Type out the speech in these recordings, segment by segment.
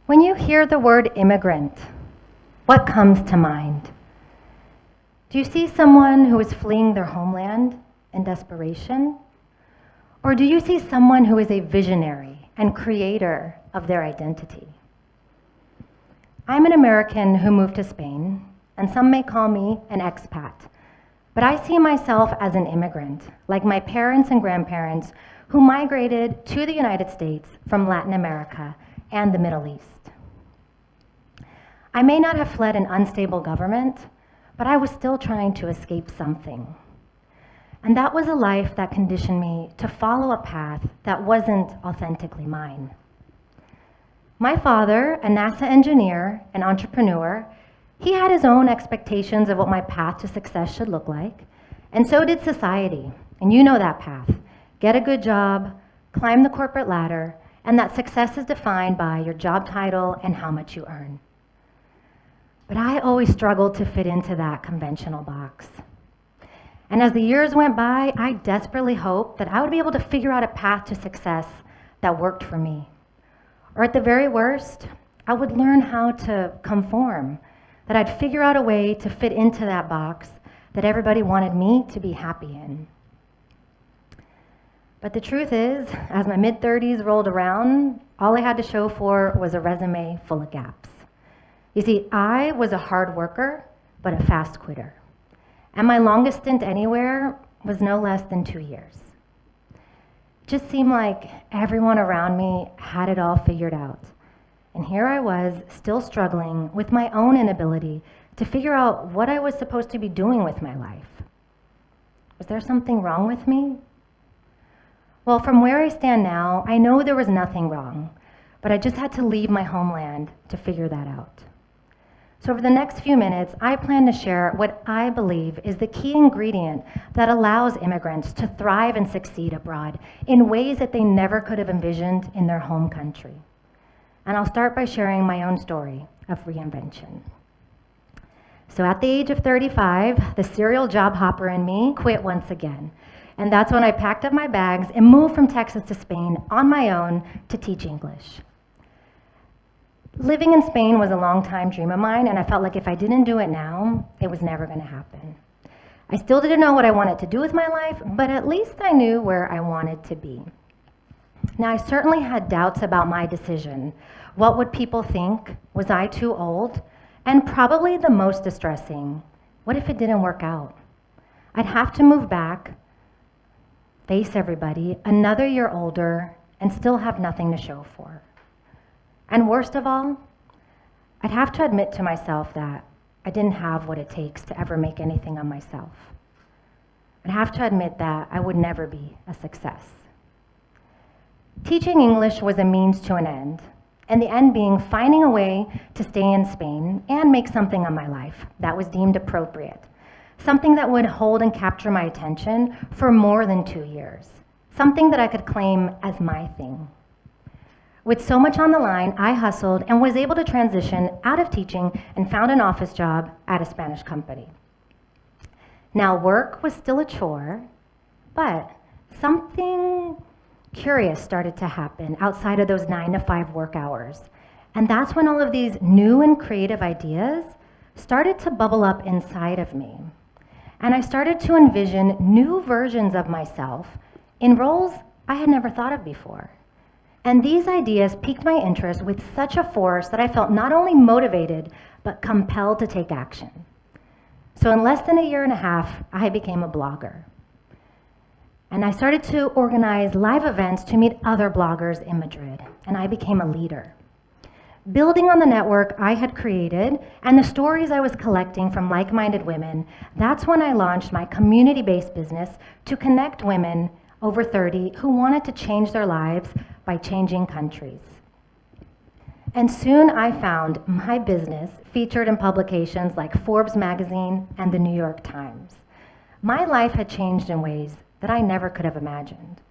When you hear the word immigrant, what comes to mind? Do you see someone who is fleeing their homeland in desperation? Or do you see someone who is a visionary and creator of their identity? I'm an American who moved to Spain, and some may call me an expat, but I see myself as an immigrant, like my parents and grandparents who migrated to the United States from Latin America and the Middle East. I may not have fled an unstable government, but I was still trying to escape something. And that was a life that conditioned me to follow a path that wasn't authentically mine. My father, a NASA engineer and entrepreneur, he had his own expectations of what my path to success should look like, and so did society. And you know that path. Get a good job, climb the corporate ladder, and that success is defined by your job title and how much you earn. But I always struggled to fit into that conventional box. And as the years went by, I desperately hoped that I would be able to figure out a path to success that worked for me. Or at the very worst, I would learn how to conform, that I'd figure out a way to fit into that box that everybody wanted me to be happy in. But the truth is, as my mid-30s rolled around, all I had to show for was a resume full of gaps. You see, I was a hard worker, but a fast quitter. And my longest stint anywhere was no less than 2 years. It just seemed like everyone around me had it all figured out. And here I was, still struggling with my own inability to figure out what I was supposed to be doing with my life. Was there something wrong with me? Well, from where I stand now, I know there was nothing wrong, but I just had to leave my homeland to figure that out. So over the next few minutes, I plan to share what I believe is the key ingredient that allows immigrants to thrive and succeed abroad in ways that they never could have envisioned in their home country. And I'll start by sharing my own story of reinvention. So at the age of 35, the serial job hopper in me quit once again. And that's when I packed up my bags and moved from Texas to Spain on my own to teach English. Living in Spain was a long-time dream of mine, and I felt like if I didn't do it now, it was never going to happen. I still didn't know what I wanted to do with my life, but at least I knew where I wanted to be. Now, I certainly had doubts about my decision. What would people think? Was I too old? And probably the most distressing, what if it didn't work out? I'd have to move back, face everybody, another year older, and still have nothing to show for. And worst of all, I'd have to admit to myself that I didn't have what it takes to ever make anything of myself. I'd have to admit that I would never be a success. Teaching English was a means to an end, and the end being finding a way to stay in Spain and make something of my life that was deemed appropriate, something that would hold and capture my attention for more than 2 years, something that I could claim as my thing. With so much on the line, I hustled and was able to transition out of teaching and found an office job at a Spanish company. Now, work was still a chore, but something curious started to happen outside of those 9 to 5 work hours. And that's when all of these new and creative ideas started to bubble up inside of me. And I started to envision new versions of myself in roles I had never thought of before. And these ideas piqued my interest with such a force that I felt not only motivated, but compelled to take action. So in less than a year and a half, I became a blogger. And I started to organize live events to meet other bloggers in Madrid, and I became a leader. Building on the network I had created and the stories I was collecting from like-minded women, that's when I launched my community-based business to connect women over 30 who wanted to change their lives by changing countries. And soon I found my business featured in publications like Forbes magazine and the New York Times. My life had changed in ways that I never could have imagined.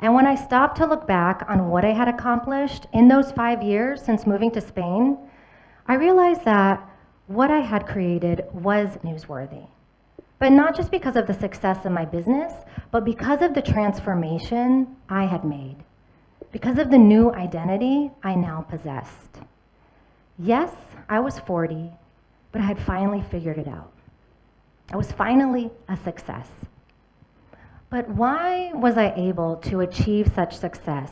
And when I stopped to look back on what I had accomplished in those 5 years since moving to Spain, I realized that what I had created was newsworthy. But not just because of the success of my business, but because of the transformation I had made. Because of the new identity I now possessed. Yes, I was 40, but I had finally figured it out. I was finally a success. But why was I able to achieve such success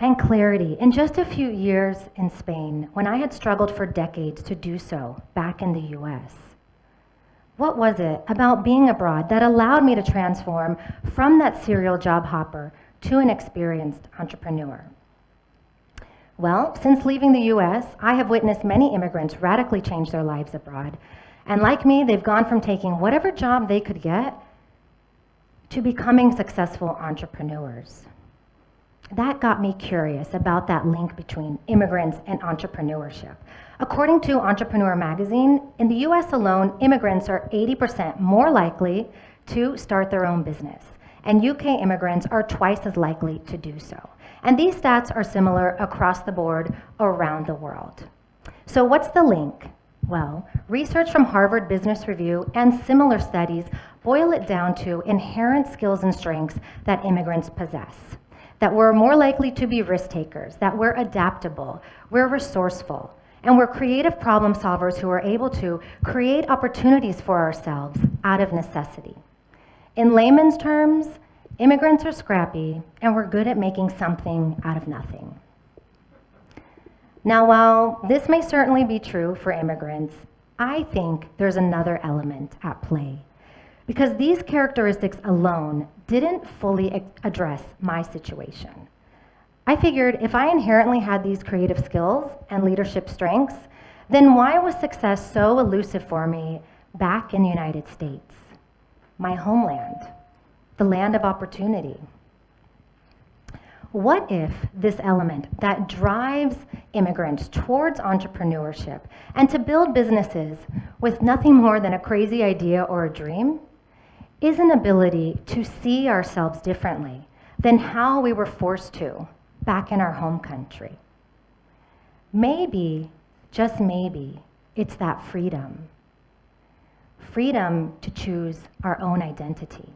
and clarity in just a few years in Spain when I had struggled for decades to do so back in the US? What was it about being abroad that allowed me to transform from that serial job hopper to an experienced entrepreneur? Well, since leaving the US, I have witnessed many immigrants radically change their lives abroad. And like me, they've gone from taking whatever job they could get to becoming successful entrepreneurs. That got me curious about that link between immigrants and entrepreneurship. According to Entrepreneur magazine, in the US alone, immigrants are 80% more likely to start their own business, and UK immigrants are twice as likely to do so. And these stats are similar across the board around the world. So what's the link? Well, research from Harvard Business Review and similar studies boil it down to inherent skills and strengths that immigrants possess. That we're more likely to be risk takers, that we're adaptable, we're resourceful, and we're creative problem solvers who are able to create opportunities for ourselves out of necessity. In layman's terms, immigrants are scrappy, and we're good at making something out of nothing. Now, while this may certainly be true for immigrants, I think there's another element at play, because these characteristics alone didn't fully address my situation. I figured if I inherently had these creative skills and leadership strengths, then why was success so elusive for me back in the United States, my homeland, the land of opportunity? What if this element that drives immigrants towards entrepreneurship and to build businesses with nothing more than a crazy idea or a dream is an ability to see ourselves differently than how we were forced to back in our home country? Maybe, just maybe, it's that freedom. Freedom to choose our own identity.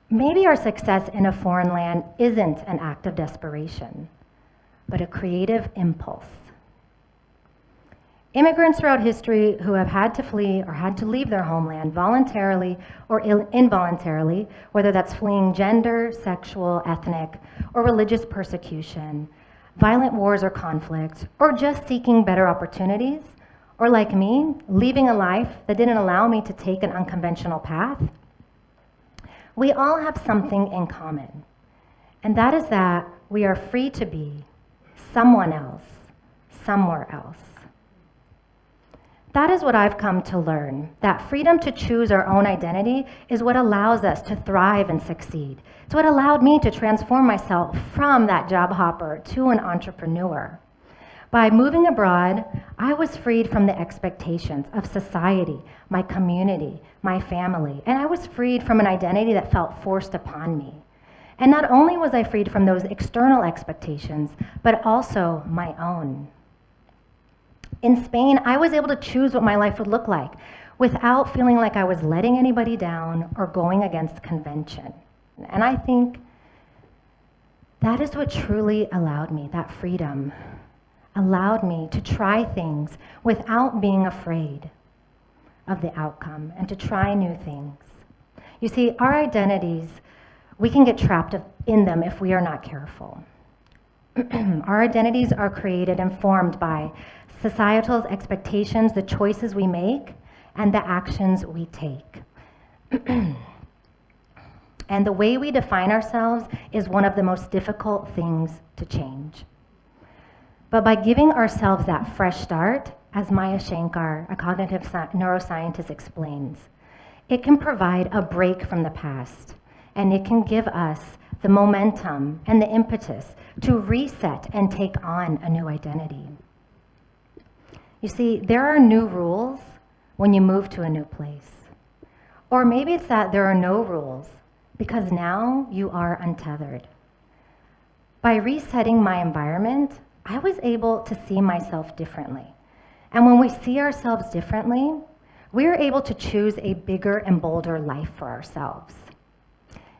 Maybe our success in a foreign land isn't an act of desperation, but a creative impulse. Immigrants throughout history who have had to flee or had to leave their homeland voluntarily or involuntarily, whether that's fleeing gender, sexual, ethnic, or religious persecution, violent wars or conflict, or just seeking better opportunities, or like me, leaving a life that didn't allow me to take an unconventional path, we all have something in common, and that is that we are free to be someone else, somewhere else. That is what I've come to learn, that freedom to choose our own identity is what allows us to thrive and succeed. It's what allowed me to transform myself from that job hopper to an entrepreneur. By moving abroad, I was freed from the expectations of society, my community, my family, and I was freed from an identity that felt forced upon me. And not only was I freed from those external expectations, but also my own. In Spain, I was able to choose what my life would look like without feeling like I was letting anybody down or going against convention. And I think that is what truly allowed me, that freedom, allowed me to try things without being afraid of the outcome and to try new things. You see, our identities, we can get trapped in them if we are not careful. Our identities are created and formed by societal's expectations, the choices we make, and the actions we take. And the way we define ourselves is one of the most difficult things to change. But by giving ourselves that fresh start, as Maya Shankar, a cognitive neuroscientist, explains, it can provide a break from the past, and it can give us the momentum and the impetus to reset and take on a new identity. You see, there are new rules when you move to a new place. Or maybe it's that there are no rules because now you are untethered. By resetting my environment, I was able to see myself differently. And when we see ourselves differently, we are able to choose a bigger and bolder life for ourselves.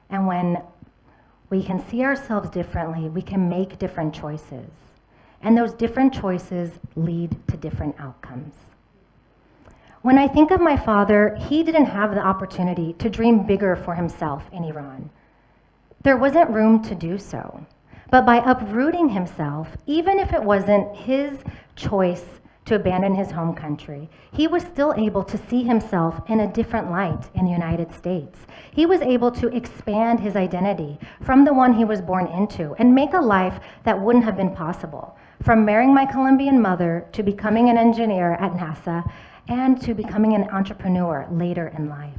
And when we can see ourselves differently, we can make different choices. and those different choices lead to different outcomes. When I think of my father, he didn't have the opportunity to dream bigger for himself in Iran. There wasn't room to do so. But by uprooting himself, even if it wasn't his choice to abandon his home country, he was still able to see himself in a different light in the United States. He was able to expand his identity from the one he was born into and make a life that wouldn't have been possible, from marrying my Colombian mother to becoming an engineer at NASA and to becoming an entrepreneur later in life.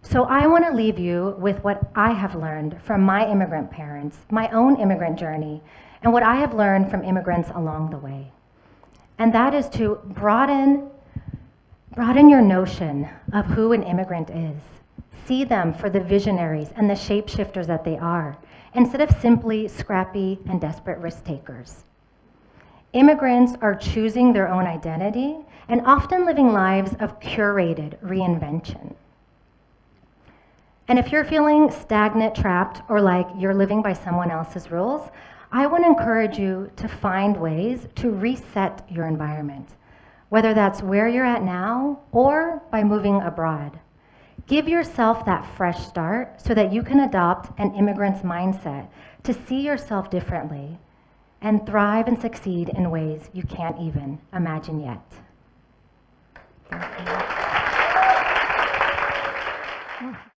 So I want to leave you with what I have learned from my immigrant parents, my own immigrant journey, and what I have learned from immigrants along the way. And that is to broaden your notion of who an immigrant is. See them for the visionaries and the shapeshifters that they are, instead of simply scrappy and desperate risk takers. Immigrants are choosing their own identity and often living lives of curated reinvention. And if you're feeling stagnant, trapped, or like you're living by someone else's rules, I want to encourage you to find ways to reset your environment, whether that's where you're at now or by moving abroad. Give yourself that fresh start so that you can adopt an immigrant's mindset to see yourself differently and thrive and succeed in ways you can't even imagine yet. Thank you.